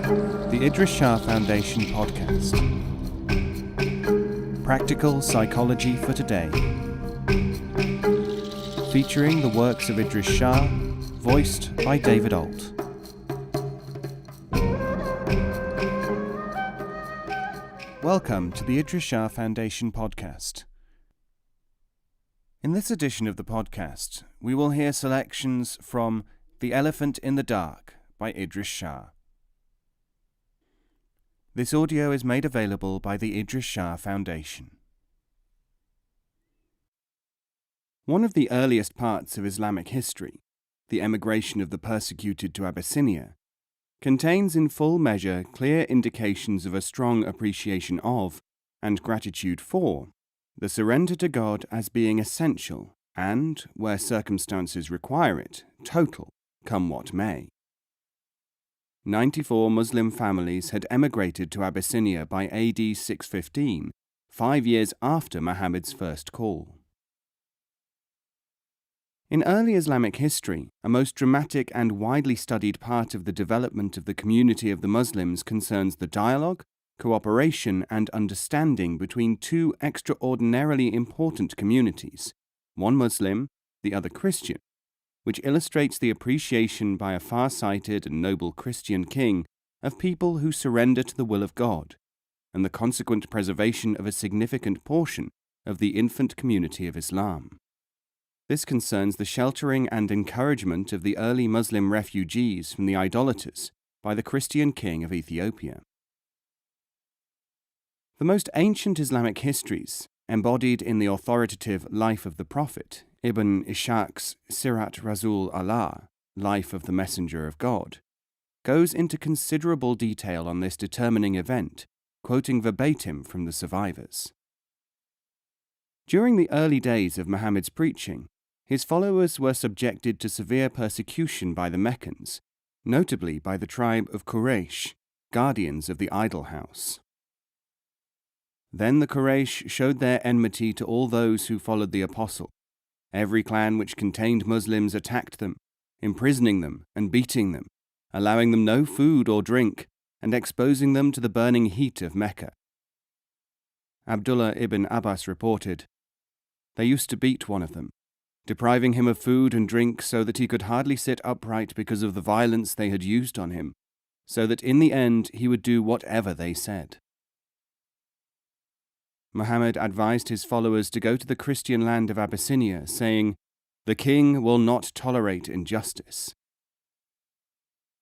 The Idries Shah Foundation Podcast. Practical Psychology for Today. Featuring the works of Idries Shah, voiced by David Alt. Welcome to the Idries Shah Foundation Podcast. In this edition of the podcast, we will hear selections from The Elephant in the Dark by Idries Shah. This audio is made available by the Idries Shah Foundation. One of the earliest parts of Islamic history, the emigration of the persecuted to Abyssinia, contains in full measure clear indications of a strong appreciation of, and gratitude for, the surrender to God as being essential and, where circumstances require it, total, come what may. 94 Muslim families had emigrated to Abyssinia by AD 615, 5 years after Muhammad's first call. In early Islamic history, a most dramatic and widely studied part of the development of the community of the Muslims concerns the dialogue, cooperation, and understanding between two extraordinarily important communities, one Muslim, the other Christian, which illustrates the appreciation by a far-sighted and noble Christian king of people who surrender to the will of God, and the consequent preservation of a significant portion of the infant community of Islam. This concerns the sheltering and encouragement of the early Muslim refugees from the idolaters by the Christian king of Ethiopia. The most ancient Islamic histories, embodied in the authoritative Life of the Prophet, Ibn Ishaq's Sirat Rasul Allah, Life of the Messenger of God, goes into considerable detail on this determining event, quoting verbatim from the survivors. During the early days of Muhammad's preaching, his followers were subjected to severe persecution by the Meccans, notably by the tribe of Quraysh, guardians of the idol house. Then the Quraysh showed their enmity to all those who followed the apostle. Every clan which contained Muslims attacked them, imprisoning them and beating them, allowing them no food or drink, and exposing them to the burning heat of Mecca. Abdullah ibn Abbas reported, "They used to beat one of them, depriving him of food and drink so that he could hardly sit upright because of the violence they had used on him, so that in the end he would do whatever they said." Muhammad advised his followers to go to the Christian land of Abyssinia, saying, "The king will not tolerate injustice."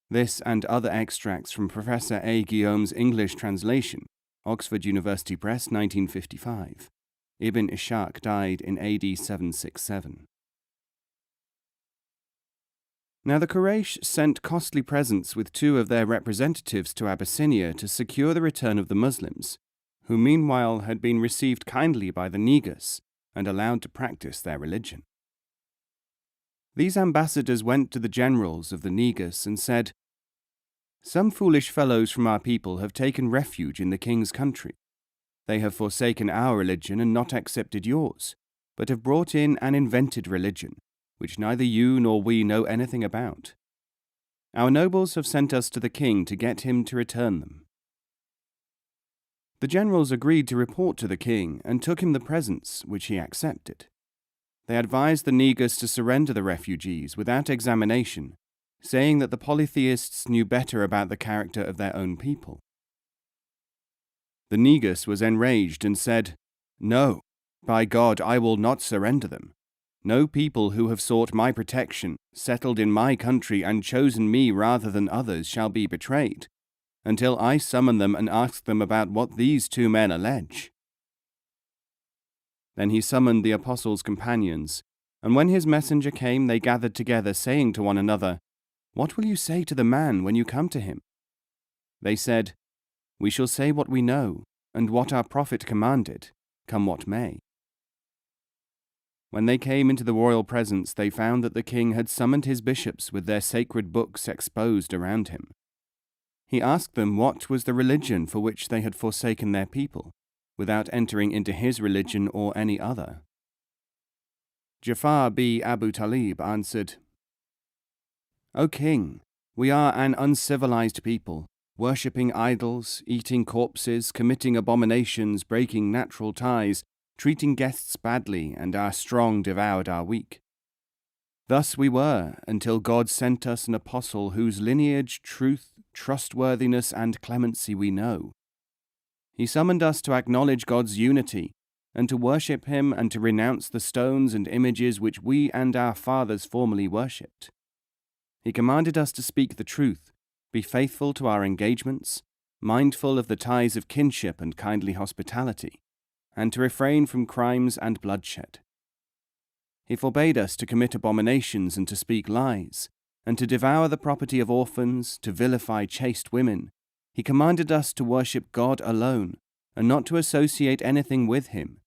This and other extracts from Professor A. Guillaume's English translation, Oxford University Press, 1955. Ibn Ishaq died in AD 767. Now the Quraysh sent costly presents with two of their representatives to Abyssinia to secure the return of the Muslims, who meanwhile had been received kindly by the Negus and allowed to practice their religion. These ambassadors went to the generals of the Negus and said, "Some foolish fellows from our people have taken refuge in the king's country. They have forsaken our religion and not accepted yours, but have brought in an invented religion, which neither you nor we know anything about. Our nobles have sent us to the king to get him to return them." The generals agreed to report to the king and took him the presents, which he accepted. They advised the Negus to surrender the refugees without examination, saying that the polytheists knew better about the character of their own people. The Negus was enraged and said, "No, by God, I will not surrender them. No people who have sought my protection, settled in my country and chosen me rather than others shall be betrayed, until I summon them and ask them about what these two men allege." Then he summoned the apostles' companions, and when his messenger came they gathered together, saying to one another, "What will you say to the man when you come to him?" They said, "We shall say what we know, and what our prophet commanded, come what may." When they came into the royal presence, they found that the king had summoned his bishops with their sacred books exposed around him. He asked them what was the religion for which they had forsaken their people, without entering into his religion or any other. Jafar b. Abu Talib answered, "O king, we are an uncivilized people, worshipping idols, eating corpses, committing abominations, breaking natural ties, treating guests badly, and our strong devoured our weak. Thus we were, until God sent us an apostle whose lineage, truth, trustworthiness, and clemency we know. He summoned us to acknowledge God's unity, and to worship him and to renounce the stones and images which we and our fathers formerly worshipped. He commanded us to speak the truth, be faithful to our engagements, mindful of the ties of kinship and kindly hospitality, and to refrain from crimes and bloodshed. He forbade us to commit abominations and to speak lies, and to devour the property of orphans, to vilify chaste women. He commanded us to worship God alone, and not to associate anything with him,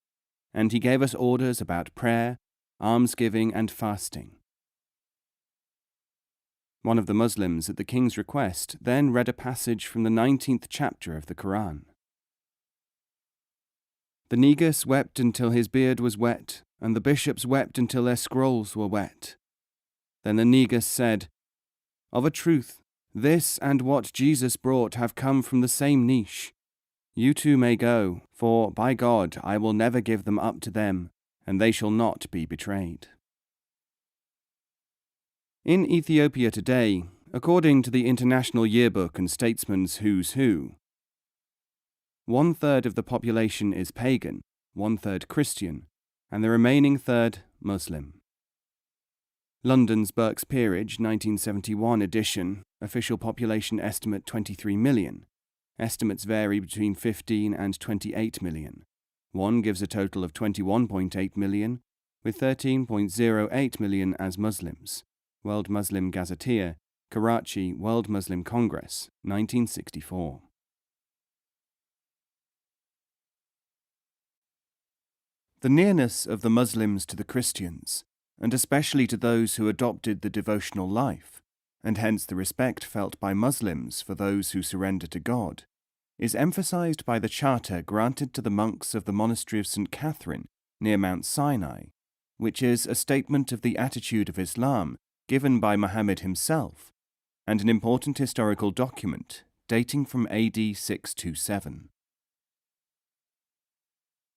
and he gave us orders about prayer, almsgiving, and fasting. One of the Muslims, at the king's request, then read a passage from the 19th chapter of the Quran. The negus wept until his beard was wet, and the bishops wept until their scrolls were wet. Then the negus said, "Of a truth, this and what Jesus brought have come from the same niche. You too may go, for, by God, I will never give them up to them, and they shall not be betrayed." In Ethiopia today, according to the International Yearbook and Statesman's Who's Who, 1/3 of the population is pagan, 1/3 Christian, and the remaining third Muslim. London's Burke's Peerage 1971 edition, official population estimate 23 million. Estimates vary between 15 and 28 million. One gives a total of 21.8 million, with 13.08 million as Muslims. World Muslim Gazetteer, Karachi, World Muslim Congress, 1964. The nearness of the Muslims to the Christians, and especially to those who adopted the devotional life, and hence the respect felt by Muslims for those who surrender to God, is emphasized by the charter granted to the monks of the monastery of St. Catherine near Mount Sinai, which is a statement of the attitude of Islam given by Muhammad himself, and an important historical document dating from AD 627.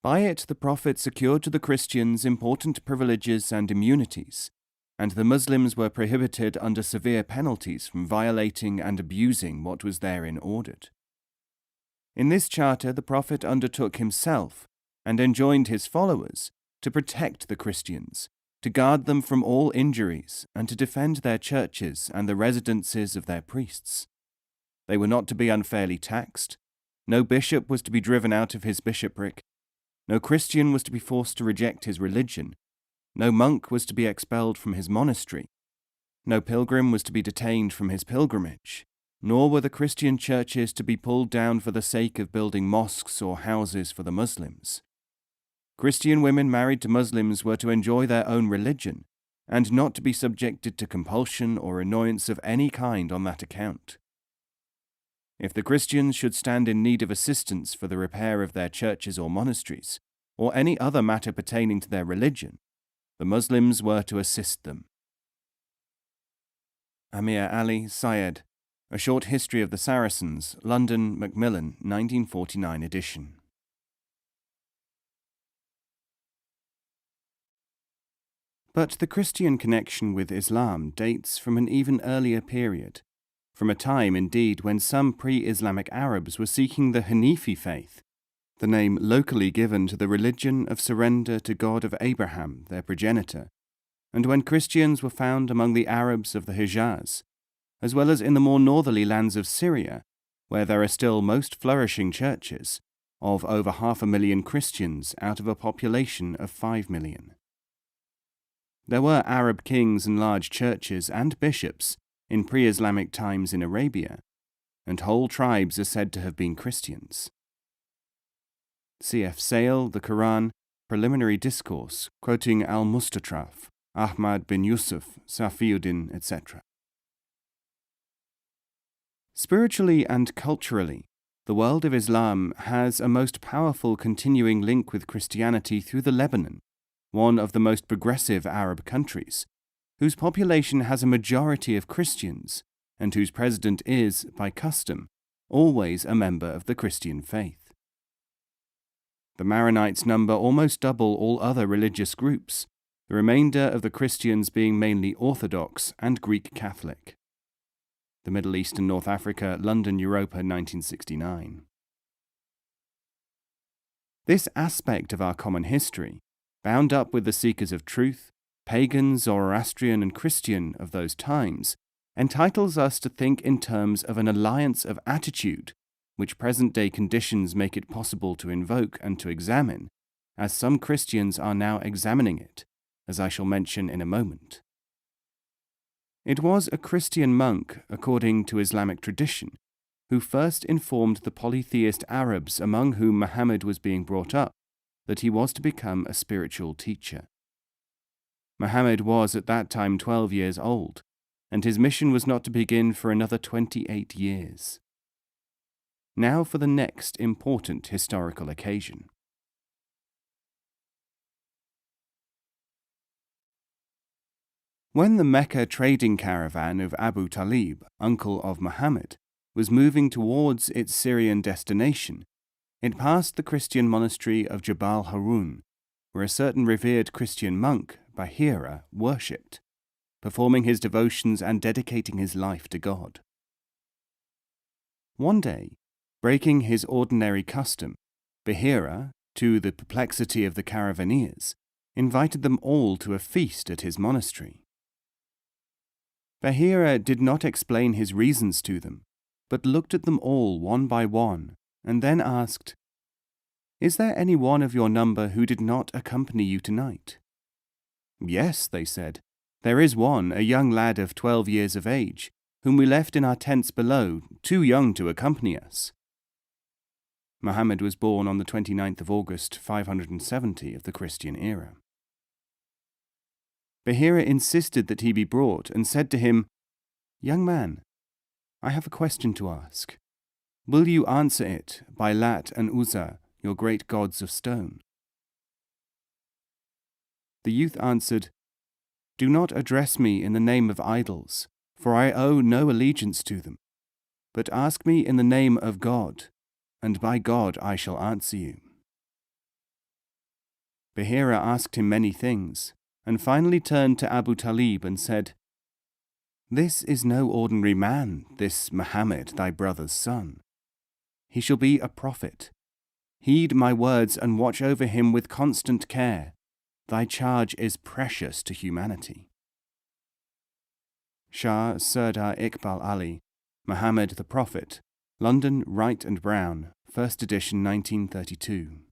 By it, the Prophet secured to the Christians important privileges and immunities, and the Muslims were prohibited under severe penalties from violating and abusing what was therein ordered. In this charter, the Prophet undertook himself and enjoined his followers to protect the Christians, to guard them from all injuries, and to defend their churches and the residences of their priests. They were not to be unfairly taxed, no bishop was to be driven out of his bishopric, no Christian was to be forced to reject his religion, no monk was to be expelled from his monastery, no pilgrim was to be detained from his pilgrimage, nor were the Christian churches to be pulled down for the sake of building mosques or houses for the Muslims. Christian women married to Muslims were to enjoy their own religion, and not to be subjected to compulsion or annoyance of any kind on that account. If the Christians should stand in need of assistance for the repair of their churches or monasteries, or any other matter pertaining to their religion, the Muslims were to assist them. Amir Ali Syed, A Short History of the Saracens, London, Macmillan, 1949 edition. But the Christian connection with Islam dates from an even earlier period, from a time indeed when some pre-Islamic Arabs were seeking the Hanifi faith, the name locally given to the religion of surrender to God of Abraham, their progenitor, and when Christians were found among the Arabs of the Hijaz, as well as in the more northerly lands of Syria, where there are still most flourishing churches, of over 500,000 Christians out of a population of 5 million. There were Arab kings and large churches and bishops in pre-Islamic times in Arabia, and whole tribes are said to have been Christians. C.F. Sale, The Quran, Preliminary Discourse, quoting Al-Mustatraf, Ahmad bin Yusuf, Safiuddin, etc. Spiritually and culturally, the world of Islam has a most powerful continuing link with Christianity through the Lebanon, one of the most progressive Arab countries, whose population has a majority of Christians, and whose president is, by custom, always a member of the Christian faith. The Maronites number almost double all other religious groups, the remainder of the Christians being mainly Orthodox and Greek Catholic. The Middle East and North Africa, London, Europa, 1969. This aspect of our common history, bound up with the seekers of truth, pagans, Zoroastrian and Christian of those times, entitles us to think in terms of an alliance of attitude, which present-day conditions make it possible to invoke and to examine, as some Christians are now examining it, as I shall mention in a moment. It was a Christian monk, according to Islamic tradition, who first informed the polytheist Arabs among whom Muhammad was being brought up that he was to become a spiritual teacher. Muhammad was at that time 12 years old, and his mission was not to begin for another 28 years. Now for the next important historical occasion. When the Mecca trading caravan of Abu Talib, uncle of Muhammad, was moving towards its Syrian destination, it passed the Christian monastery of Jabal Harun, where a certain revered Christian monk, Bahira, worshipped, performing his devotions and dedicating his life to God. One day, breaking his ordinary custom, Bahira, to the perplexity of the caravaneers, invited them all to a feast at his monastery. Bahira did not explain his reasons to them, but looked at them all one by one, and then asked, "Is there any one of your number who did not accompany you tonight?" "Yes," they said, "there is one, a young lad of 12 years of age, whom we left in our tents below, too young to accompany us." Muhammad was born on the 29th of August, 570 of the Christian era. Bahira insisted that he be brought and said to him, "Young man, I have a question to ask. Will you answer it by Lat and Uzza, your great gods of stone?" The youth answered, "Do not address me in the name of idols, for I owe no allegiance to them, but ask me in the name of God, and by God I shall answer you." Bahira asked him many things, and finally turned to Abu Talib and said, "This is no ordinary man, this Muhammad, thy brother's son. He shall be a prophet. Heed my words and watch over him with constant care. Thy charge is precious to humanity." Shah Sardar Iqbal Ali, Muhammad the Prophet, London, Wright and Brown, 1st edition, 1932.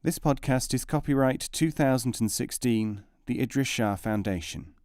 This podcast is copyright 2016, the Idries Shah Foundation.